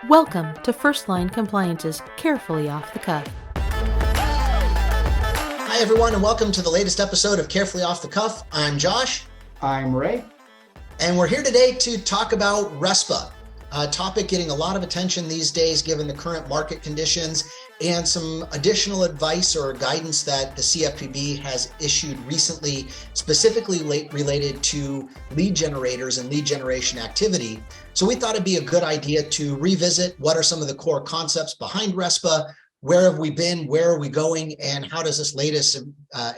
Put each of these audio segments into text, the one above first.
Welcome to First Line Compliance's Carefully Off the Cuff. Hi, everyone, and welcome to the latest episode of Carefully Off the Cuff. I'm Josh. I'm Ray. And we're here today to talk about RESPA, a topic getting a lot of attention these days given the current market conditions, and some additional advice or guidance that the CFPB has issued recently, specifically related to lead generators and lead generation activity. So we thought it'd be a good idea to revisit what are some of the core concepts behind RESPA, where have we been, where are we going, and how does this latest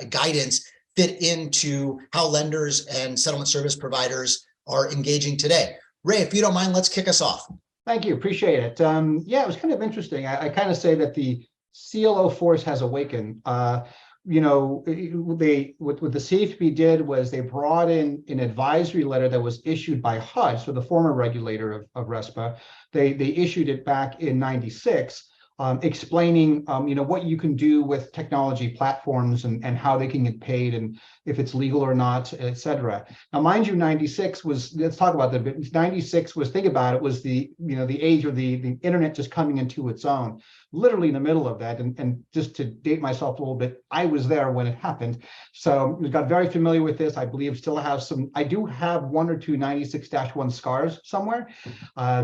guidance fit into how lenders and settlement service providers are engaging today. Ray, if you don't mind, let's kick us off. Thank you. Appreciate it. Yeah, it was kind of interesting. I kind of say that the CLO force has awakened. What the CFPB did was they brought in an advisory letter that was issued by HUD, so the former regulator of RESPA. They issued it back in '96. Explaining what you can do with technology platforms and how they can get paid and if it's legal or not, et cetera. Now, mind you, 96 was, let's talk about that a bit. 96 was, think about it, was the age of the internet just coming into its own, literally in the middle of that. And just to date myself a little bit, I was there when it happened. So we got very familiar with this. I believe still have I do have one or two 96-1 scars somewhere.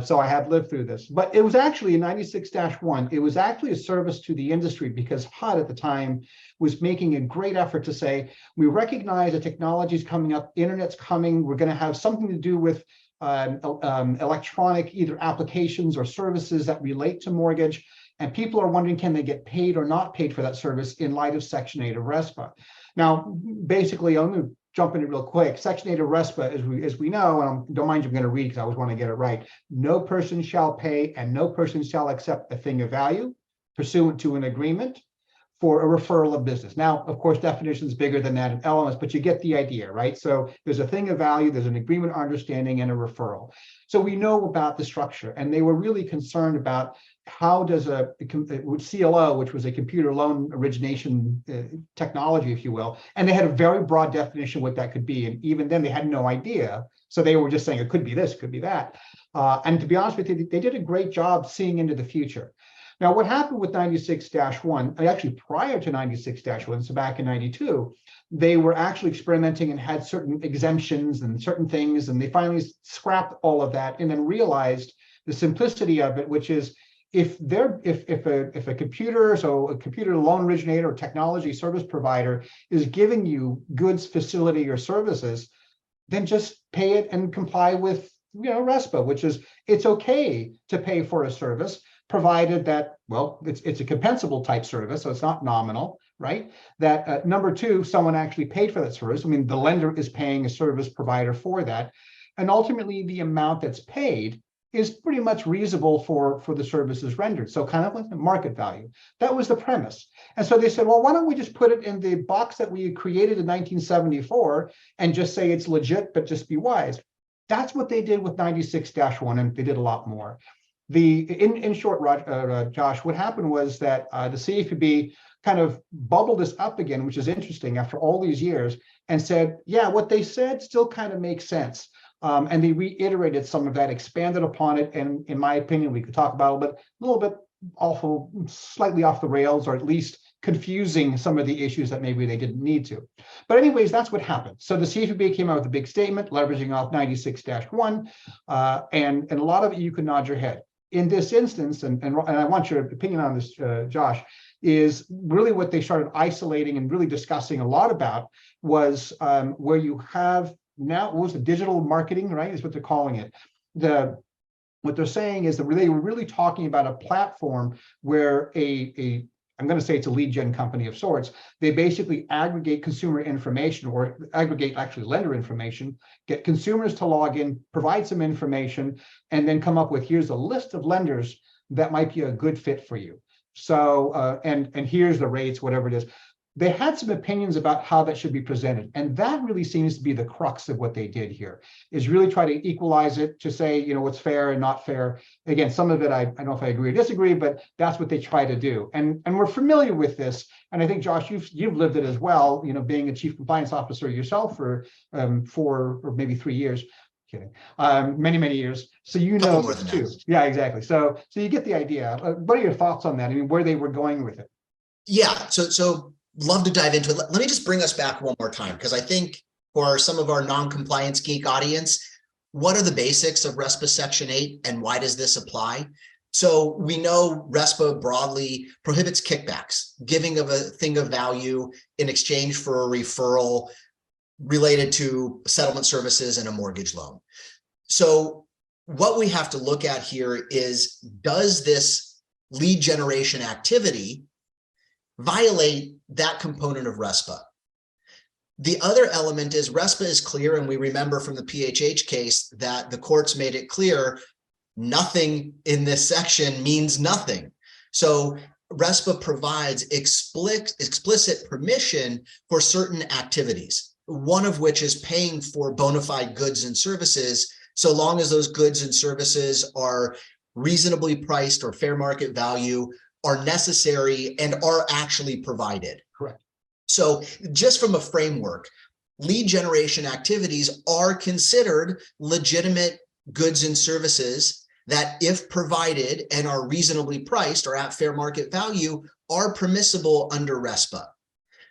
So I have lived through this, but it was actually a 96-1. It was actually a service to the industry because HUD at the time was making a great effort to say, we recognize that technology is coming up, internet's coming, we're going to have something to do with electronic either applications or services that relate to mortgage. And people are wondering, can they get paid or not paid for that service in light of Section 8 of RESPA? Now, basically, I'm going to jump in it real quick. Section 8 of RESPA, as we know, and don't mind you, I'm going to read because I always want to get it right. No person shall pay and no person shall accept a thing of value pursuant to an agreement for a referral of business. Now, of course, definition is bigger than that in elements, but you get the idea, right? So there's a thing of value, there's an agreement, understanding, and a referral. So we know about the structure, and they were really concerned about how does a CLO, which was a computer loan origination technology, if you will, and they had a very broad definition of what that could be. And even then they had no idea. So they were just saying it could be this, could be that. And to be honest with you, they did a great job seeing into the future. Now, what happened with 96-1, actually prior to 96-1, so back in 92, they were actually experimenting and had certain exemptions and certain things, and they finally scrapped all of that and then realized the simplicity of it, which is if a computer, so a computer loan originator or technology service provider is giving you goods, facility, or services, then just pay it and comply with RESPA, which is it's okay to pay for a service, provided that, well, it's a compensable type service, so it's not nominal, right? That number two, someone actually paid for that service. I mean, the lender is paying a service provider for that. And ultimately, the amount that's paid is pretty much reasonable for the services rendered. So kind of like the market value. That was the premise. And so they said, well, why don't we just put it in the box that we created in 1974 and just say it's legit, but just be wise. That's what they did with 96-1, and they did a lot more. In short, Josh, what happened was that the CFPB kind of bubbled this up again, which is interesting after all these years, and said, yeah, what they said still kind of makes sense. And they reiterated some of that, expanded upon it, and in my opinion, we could talk about it, but a little bit awful, slightly off the rails, or at least confusing some of the issues that maybe they didn't need to. But anyways, that's what happened. So the CFPB came out with a big statement, leveraging off 96-1, and a lot of it you can nod your head. In this instance, and I want your opinion on this, Josh, is really what they started isolating and really discussing a lot about was where you have now, what was the digital marketing, right, is what they're calling it. What they're saying is that they were really talking about a platform where I'm going to say it's a lead gen company of sorts. They basically aggregate consumer information or aggregate actually lender information, get consumers to log in, provide some information, and then come up with, here's a list of lenders that might be a good fit for you. So, and here's the rates, whatever it is. They had some opinions about how that should be presented. And that really seems to be the crux of what they did here, is really try to equalize it to say, what's fair and not fair. Again, some of it, I don't know if I agree or disagree, but that's what they try to do. And we're familiar with this. And I think, Josh, you've lived it as well, being a chief compliance officer yourself for 4 or maybe 3 years. kidding. Many years. So you Couple know more this than too. that. Yeah, exactly. So you get the idea. What are your thoughts on that? I mean, where they were going with it? Yeah, so love to dive into it. Let me just bring us back one more time, because I think for some of our non-compliance geek audience, what are the basics of RESPA Section 8 and why does this apply? So we know RESPA broadly prohibits kickbacks, giving of a thing of value in exchange for a referral related to settlement services and a mortgage loan. So what we have to look at here is, does this lead generation activity violate that component of RESPA? The other element is RESPA is clear, and we remember from the PHH case that the courts made it clear nothing in this section means nothing. So RESPA provides explicit permission for certain activities, one of which is paying for bona fide goods and services, so long as those goods and services are reasonably priced or fair market value, are necessary, and are actually provided. Correct. So just from a framework, lead generation activities are considered legitimate goods and services that, if provided and are reasonably priced or at fair market value, are permissible under RESPA.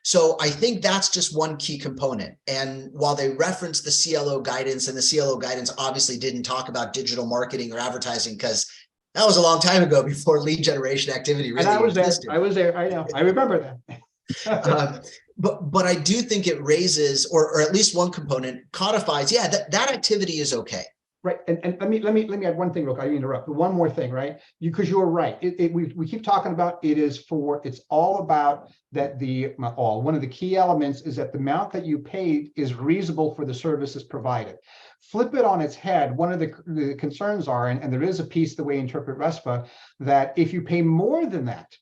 So I think that's just one key component. And while they reference the CLO guidance, and the CLO guidance obviously didn't talk about digital marketing or advertising, because that was a long time ago, before lead generation activity really existed. I was there. I know. I remember that. But I do think it raises, or at least one component codifies, yeah, that activity is okay. Right, and let me add one thing real quick. I interrupt, but one more thing, right? Because you are right. We keep talking about it's all about that one of the key elements is that the amount that you paid is reasonable for the services provided. Flip it on its head. One of the concerns are, and there is a piece the way you interpret RESPA, that if you pay more than that,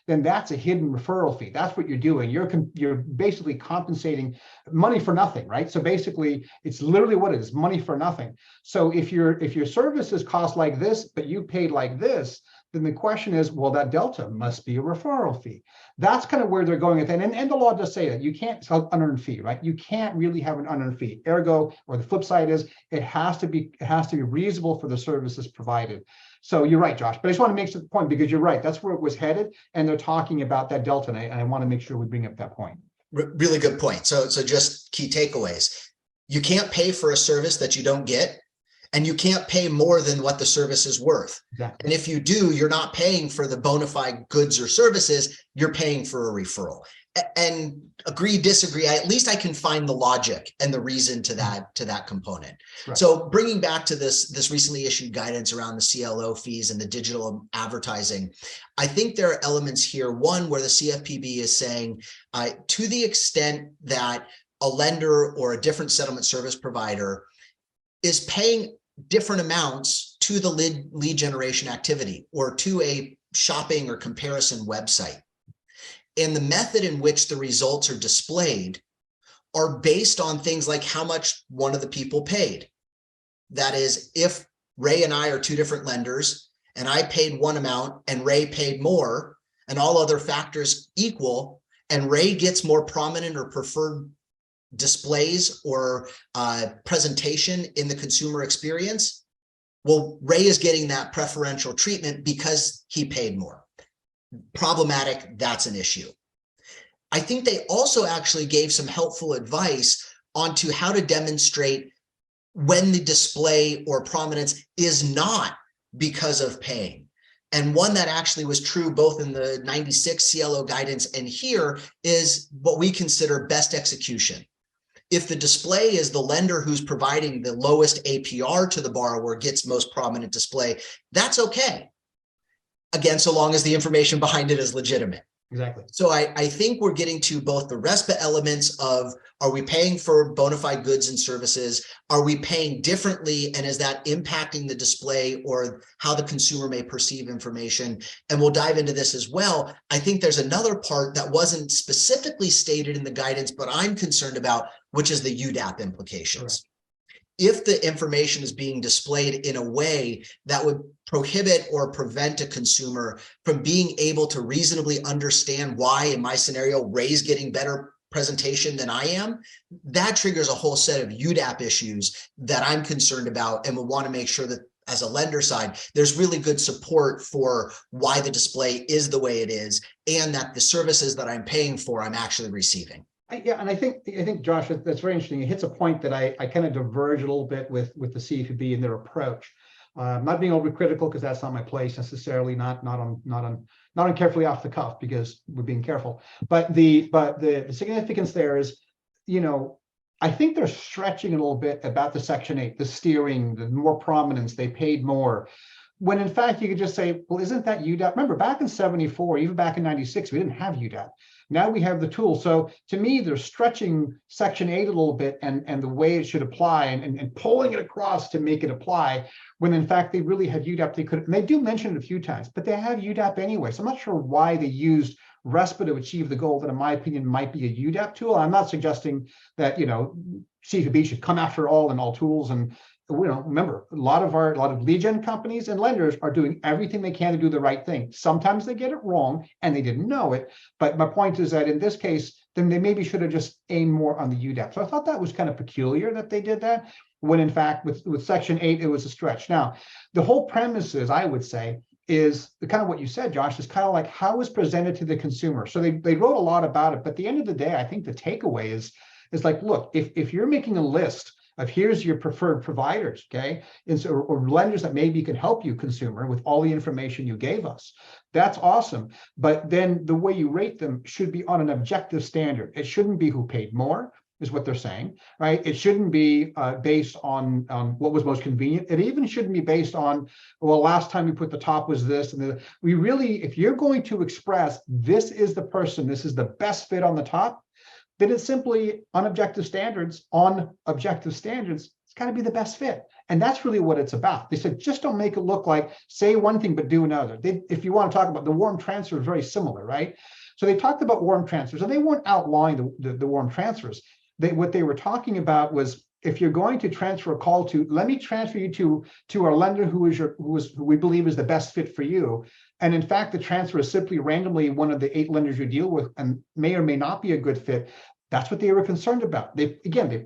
then that's a hidden referral fee. That's what you're doing. You're basically compensating money for nothing, right? So basically, it's literally what it is, money for nothing. So if your services cost like this, but you paid like this, then the question is, well, that delta must be a referral fee. That's kind of where they're going with it. And the law does say that you can't sell unearned fee, right? You can't really have an unearned fee. Ergo, or the flip side is, it has to be reasonable for the services provided. So you're right, Josh, but I just want to make the point, because you're right. That's where it was headed. And they're talking about that delta. And I want to make sure we bring up that point. Really good point. So just key takeaways. You can't pay for a service that you don't get, and you can't pay more than what the service is worth. Exactly. And if you do, you're not paying for the bona fide goods or services, you're paying for a referral. And agree, disagree, at least I can find the logic and the reason to that component. Right. So bringing back to this recently issued guidance around the CLO fees and the digital advertising, I think there are elements here. One, where the CFPB is saying, to the extent that a lender or a different settlement service provider is paying different amounts to the lead generation activity or to a shopping or comparison website, and the method in which the results are displayed are based on things like how much one of the people paid. That is, if Ray and I are two different lenders and I paid one amount and Ray paid more, and all other factors equal, and Ray gets more prominent or preferred displays or presentation in the consumer experience, well, Ray is getting that preferential treatment because he paid more. Problematic, that's an issue. I think they also actually gave some helpful advice onto how to demonstrate when the display or prominence is not because of paying. And one that actually was true both in the 96 CLO guidance and here is what we consider best execution. If the display is the lender who's providing the lowest APR to the borrower gets most prominent display, that's okay. Again, so long as the information behind it is legitimate. Exactly. So I think we're getting to both the RESPA elements of, are we paying for bona fide goods and services? Are we paying differently? And is that impacting the display or how the consumer may perceive information? And we'll dive into this as well. I think there's another part that wasn't specifically stated in the guidance, but I'm concerned about, which is the UDAP implications. Correct. If the information is being displayed in a way that would prohibit or prevent a consumer from being able to reasonably understand why, in my scenario, Ray's getting better presentation than I am, that triggers a whole set of UDAP issues that I'm concerned about and will want to make sure that as a lender side, there's really good support for why the display is the way it is and that the services that I'm paying for, I'm actually receiving. Yeah, and I think Josh, that's very interesting. It hits a point that I kind of diverge a little bit with the CFPB and their approach. Not being overcritical because that's not my place necessarily. Not on carefully off the cuff because we're being careful. But the significance there is, I think they're stretching a little bit about the Section 8, the steering, the more prominence, they paid more. When in fact, you could just say, well, isn't that UDAP? Remember, back in 74, even back in 96, we didn't have UDAP. Now we have the tool. So to me, they're stretching Section 8 a little bit and the way it should apply and pulling it across to make it apply, when in fact, they really had UDAP. They could, and they do mention it a few times, but they have UDAP anyway. So I'm not sure why they used RESPA to achieve the goal that, in my opinion, might be a UDAP tool. I'm not suggesting that, CFPB should come after all and all tools. And remember, a lot of lead gen companies and lenders are doing everything they can to do the right thing. Sometimes they get it wrong and they didn't know it. But my point is that in this case, then they maybe should have just aimed more on the UDAP. So I thought that was kind of peculiar that they did that, when in fact with Section 8, it was a stretch. Now, the whole premise is, I would say, is the kind of what you said, Josh, is kind of like how it's presented to the consumer. So they wrote a lot about it, but at the end of the day, I think the takeaway is like, look, if you're making a list of here's your preferred providers, okay, and so, or lenders that maybe can help you, consumer, with all the information you gave us, that's awesome. But then the way you rate them should be on an objective standard. It shouldn't be who paid more, is what they're saying, right? It shouldn't be based on what was most convenient. It even shouldn't be based on, well, last time we put the top was this. And we really, if you're going to express this is the person, this is the best fit on the top, then it's simply on objective standards. It's got to be the best fit. And that's really what it's about. They said, just don't make it look like say one thing, but do another. If you want to talk about the warm transfer, is very similar, right? So they talked about warm transfers, and they weren't outlawing the warm transfers. What they were talking about was, if you're going to transfer a call to, let me transfer you to our lender who we believe is the best fit for you. And in fact, the transfer is simply randomly one of the 8 lenders you deal with and may or may not be a good fit. That's what they were concerned about. They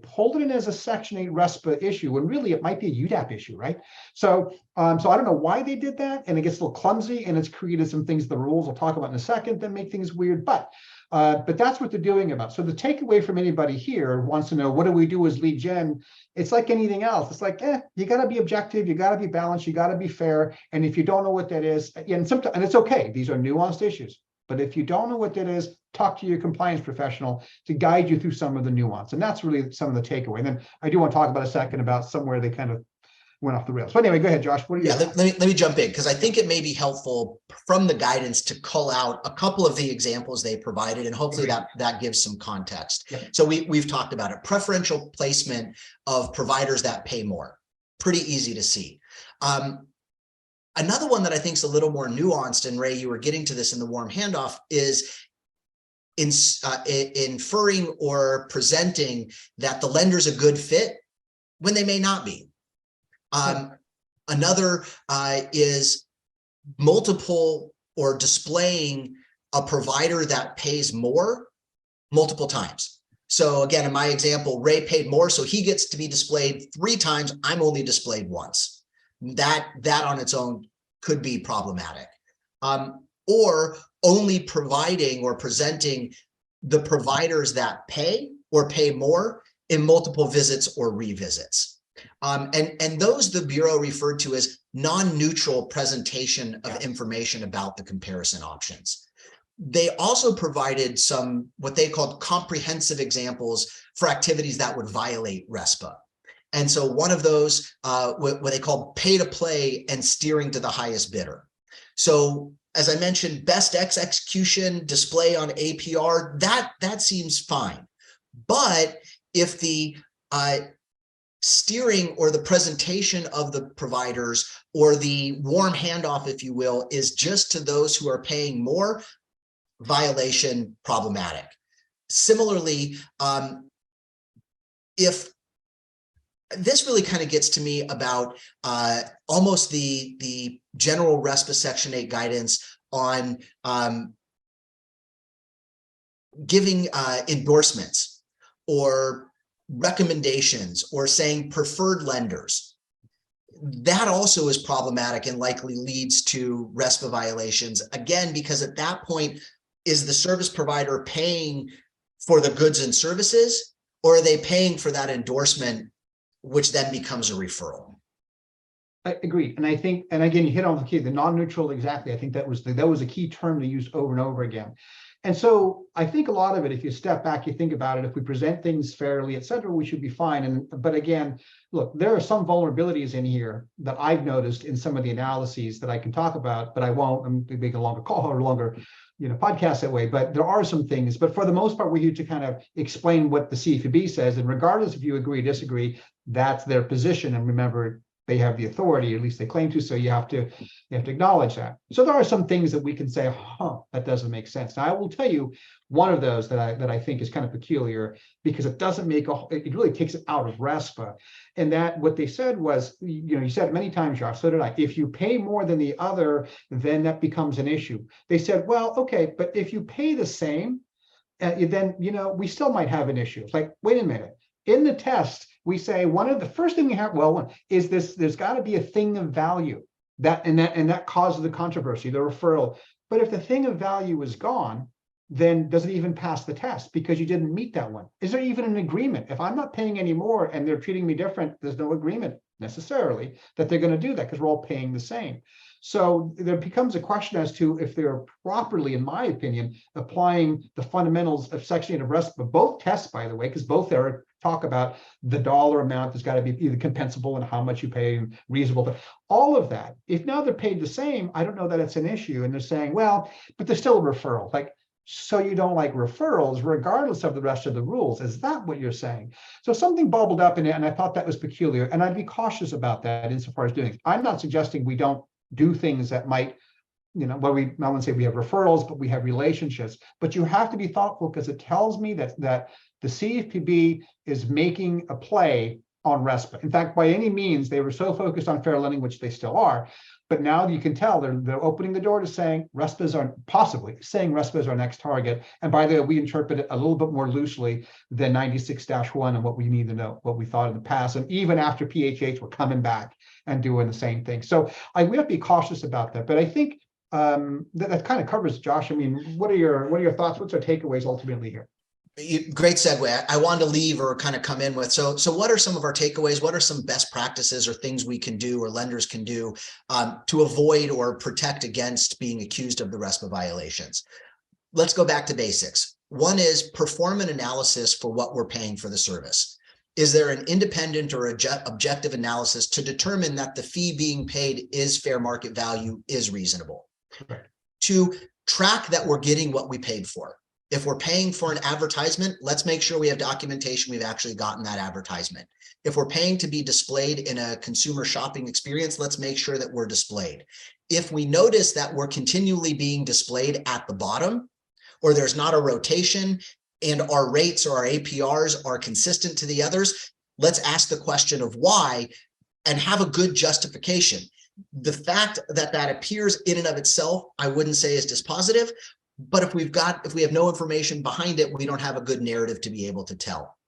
pulled it in as a Section 8 RESPA issue, when really it might be a UDAP issue, right? So I don't know why they did that, and it gets a little clumsy, and it's created some things, the rules I'll talk about in a second, that make things weird, but that's what they're doing about. So the takeaway from anybody here who wants to know, what do we do as lead gen? It's like anything else. It's like, you got to be objective, you got to be balanced, you got to be fair. And if you don't know what that is, and sometimes, and it's okay, these are nuanced issues. But if you don't know what that is, talk to your compliance professional to guide you through some of the nuance. And that's really some of the takeaway. And then I do want to talk about a second about somewhere they kind of went off the rails. But anyway, go ahead, Josh. What are you? Yeah, let me jump in, because I think it may be helpful from the guidance to call out a couple of the examples they provided, and hopefully that gives some context. Yep. So we've talked about it. Preferential placement of providers that pay more. Pretty easy to see. Another one that I think is a little more nuanced, and Ray, you were getting to this in the warm handoff, is inferring or presenting that the lender's a good fit when they may not be. Another is multiple or displaying a provider that pays more multiple times. So again, in my example, Ray paid more, so he gets to be displayed 3 times. I'm only displayed once. That on its own could be problematic. Or only providing or presenting the providers that pay or pay more in multiple visits or revisits. And those the Bureau referred to as non-neutral presentation of information about the comparison options. They also provided some what they called comprehensive examples for activities that would violate RESPA. And so one of those, what they call pay to play and steering to the highest bidder. So as I mentioned, best execution display on APR, that seems fine. But if the steering or the presentation of the providers or the warm handoff, if you will, is just to those who are paying more, violation, problematic. Similarly, if this really kind of gets to me about almost the general RESPA Section 8 guidance on giving endorsements or recommendations or saying preferred lenders, that also is problematic and likely leads to RESPA violations. Again, because at that point, is the service provider paying for the goods and services, or are they paying for that endorsement, which then becomes a referral? I agree. And I think, and again, you hit on the key, the non-neutral, exactly. I think that was a key term to use over and over again. And so I think a lot of it, if you step back, you think about it, if we present things fairly, et cetera, we should be fine. But again, look, there are some vulnerabilities in here that I've noticed in some of the analyses that I can talk about, but I won't. I'm making a longer call or longer, podcast that way. But there are some things. But for the most part, we're here to kind of explain what the CFPB says. And regardless if you agree or disagree, that's their position. And remember, they have the authority, at least they claim to, so you have to acknowledge that. So there are some things that we can say, that doesn't make sense. Now I will tell you one of those that I think is kind of peculiar, because it doesn't make it really takes it out of RESPA. And that what they said was, you said it many times, Josh, so did I, if you pay more than the other, then that becomes an issue. They said, well, okay, but if you pay the same, then, we still might have an issue. It's like, wait a minute, in the test, we say one of the first thing we have, is this, there's got to be a thing of value that causes the controversy, the referral. But if the thing of value is gone, then does it even pass the test because you didn't meet that one? Is there even an agreement? If I'm not paying any more and they're treating me different, there's no agreement necessarily that they're going to do that because we're all paying the same. So there becomes a question as to if they're properly, in my opinion, applying the fundamentals of Section 8 of RESPA, both tests, by the way, because both there talk about the dollar amount that's got to be either compensable and how much you pay and reasonable. All of that. If now they're paid the same, I don't know that it's an issue. And they're saying, well, but there's still a referral. Like, so you don't like referrals regardless of the rest of the rules. Is that what you're saying? So something bubbled up in it, and I thought that was peculiar. And I'd be cautious about that insofar as doing it. I'm not suggesting we don't do things that might, I wouldn't say we have referrals, but we have relationships. But you have to be thoughtful because it tells me that the CFPB is making a play on RESPA. In fact, by any means, they were so focused on fair lending, which they still are. But now you can tell they're opening the door to saying RESPAs are possibly saying RESPA is our next target. And by the way, we interpret it a little bit more loosely than 96-1 and what we need to know, what we thought in the past. And even after PHH, we're coming back and doing the same thing. So we have to be cautious about that. But I think that kind of covers, Josh. I mean, what are your thoughts? What's our takeaways ultimately here? Great segue. I wanted to leave or kind of come in with, so what are some of our takeaways? What are some best practices or things we can do or lenders can do to avoid or protect against being accused of the RESPA violations? Let's go back to basics. One is perform an analysis for what we're paying for the service. Is there an independent or objective analysis to determine that the fee being paid is fair market value, is reasonable? Right. To track that we're getting what we paid for. If we're paying for an advertisement, let's make sure we have documentation we've actually gotten that advertisement. If we're paying to be displayed in a consumer shopping experience, let's make sure that we're displayed. If we notice that we're continually being displayed at the bottom, or there's not a rotation and our rates or our APRs are consistent to the others, let's ask the question of why and have a good justification. The fact that that appears in and of itself, I wouldn't say is dispositive. But if we have no information behind it, we don't have a good narrative to be able to tell.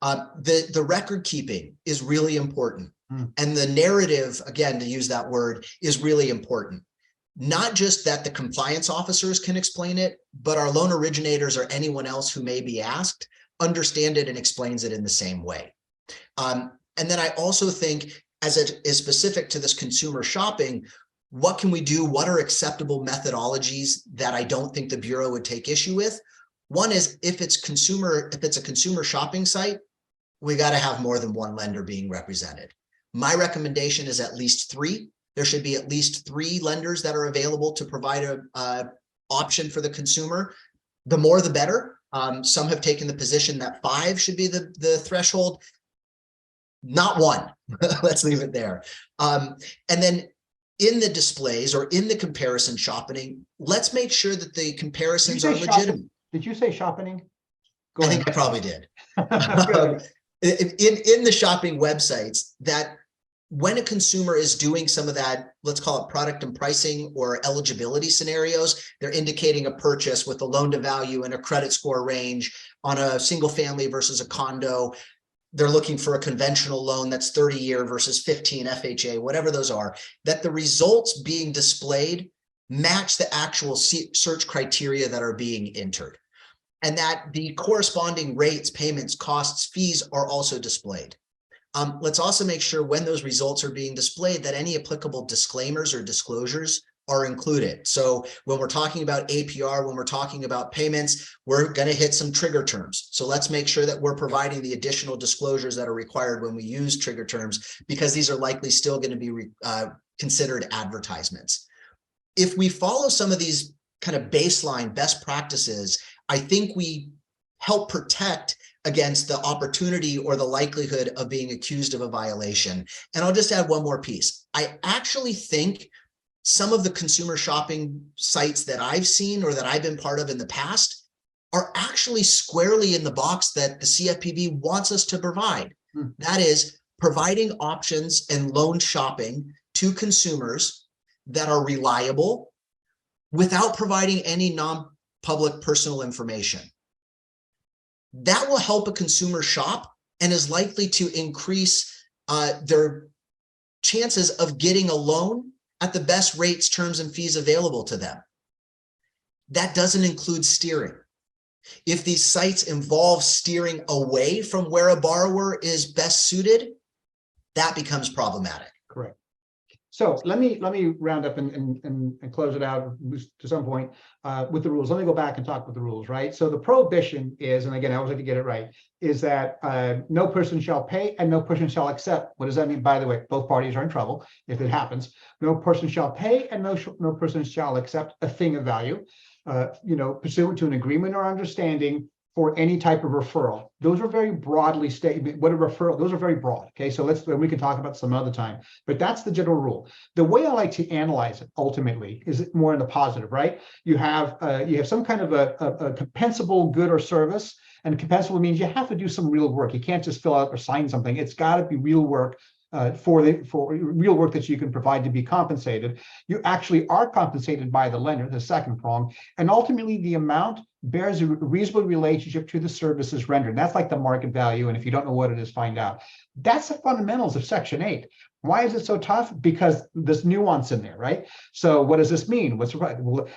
The record keeping is really important. And the narrative, again, to use that word, is really important. Not just that the compliance officers can explain it, but our loan originators or anyone else who may be asked understand it and explains it in the same way. And then I also think, as it is specific to this consumer shopping, what can we do? What are acceptable methodologies that I don't think the Bureau would take issue with? One is if it's a consumer shopping site, we got to have more than one lender being represented. My recommendation is at least 3. There should be at least 3 lenders that are available to provide a option for the consumer. The more, the better. Some have taken the position that 5 should be the threshold. Not 1. Let's leave it there. And then in the displays or in the comparison shopping, let's make sure that the comparisons are legitimate. Did you say shopping? I think I probably did. In the shopping websites, that when a consumer is doing some of that, let's call it product and pricing or eligibility scenarios, they're indicating a purchase with a loan to value and a credit score range on a single family versus a condo. They're looking for a conventional loan that's 30-year versus 15 FHA, whatever those are, that the results being displayed match the actual search criteria that are being entered, and that the corresponding rates, payments, costs, fees are also displayed. Let's also make sure when those results are being displayed that any applicable disclaimers or disclosures are included. So when we're talking about APR, when we're talking about payments, we're going to hit some trigger terms. So let's make sure that we're providing the additional disclosures that are required when we use trigger terms, because these are likely still going to be considered advertisements. If we follow some of these kind of baseline best practices, I think we help protect against the opportunity or the likelihood of being accused of a violation. And I'll just add one more piece. I actually think some of the consumer shopping sites that I've seen or that I've been part of in the past are actually squarely in the box that the CFPB wants us to provide. That is, providing options and loan shopping to consumers that are reliable without providing any non-public personal information. That will help a consumer shop and is likely to increase their chances of getting a loan at the best rates, terms, and fees available to them. That doesn't include steering. If these sites involve steering away from where a borrower is best suited, that becomes problematic. Correct. So let me round up and close it out to some point with the rules. Let me go back and talk with the rules, right? So the prohibition is, and again, I always like to get it right, is that no person shall pay and no person shall accept. What does that mean? By the way, both parties are in trouble if it happens. No person shall pay and no person shall accept a thing of value, pursuant to an agreement or understanding for any type of referral. Those are very broadly stated. What a referral, those are very broad. Okay, so we can talk about some other time, but that's the general rule. The way I like to analyze it ultimately is more in the positive, right? You have some kind of a compensable good or service, and compensable means you have to do some real work. You can't just fill out or sign something. It's got to be real work. For real work that you can provide to be compensated. You actually are compensated by the lender, the second prong, and ultimately the amount bears a reasonable relationship to the services rendered. That's like the market value, and if you don't know what it is, find out. That's the fundamentals of Section 8. Why is it so tough? Because there's nuance in there, right? So what does this mean? What's right? Well,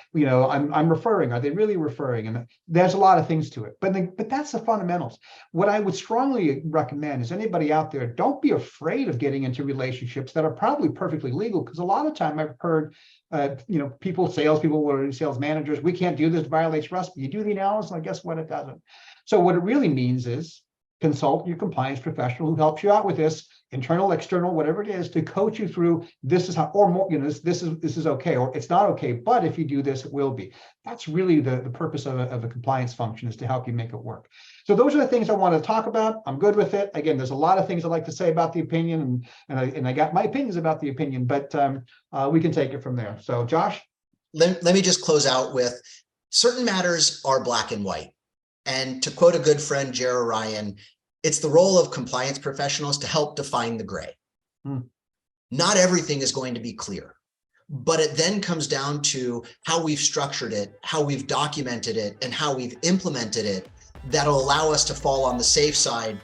I'm referring. Are they really referring? And there's a lot of things to it, but that's the fundamentals. What I would strongly recommend is anybody out there, don't be afraid of getting into relationships that are probably perfectly legal, because a lot of time I've heard salespeople or sales managers, we can't do this, violates RESPA. You do the analysis, and guess what? It doesn't. So what it really means is consult your compliance professional who helps you out with this, internal, external, whatever it is, to coach you through this is how, or more, this is okay, or it's not okay, but if you do this, it will be. That's really the purpose of a compliance function, is to help you make it work. So those are the things I want to talk about. I'm good with it. Again, there's a lot of things I'd like to say about the opinion, and I got my opinions about the opinion, but we can take it from there. So Josh? Let me just close out with, certain matters are black and white. And to quote a good friend, Jerry Ryan, it's the role of compliance professionals to help define the gray. Not everything is going to be clear, but it then comes down to how we've structured it, how we've documented it, and how we've implemented it that'll allow us to fall on the safe side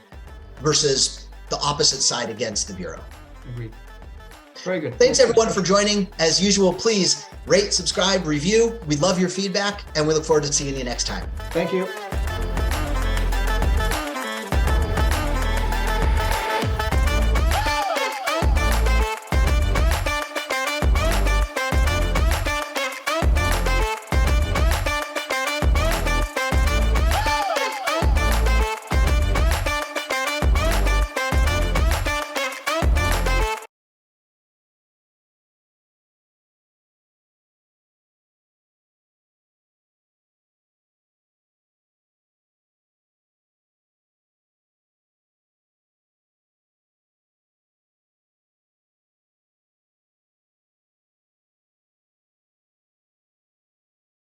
versus the opposite side against the Bureau. Agreed. Very good. Thanks everyone for joining. As usual, please rate, subscribe, review. We love your feedback, and we look forward to seeing you next time. Thank you.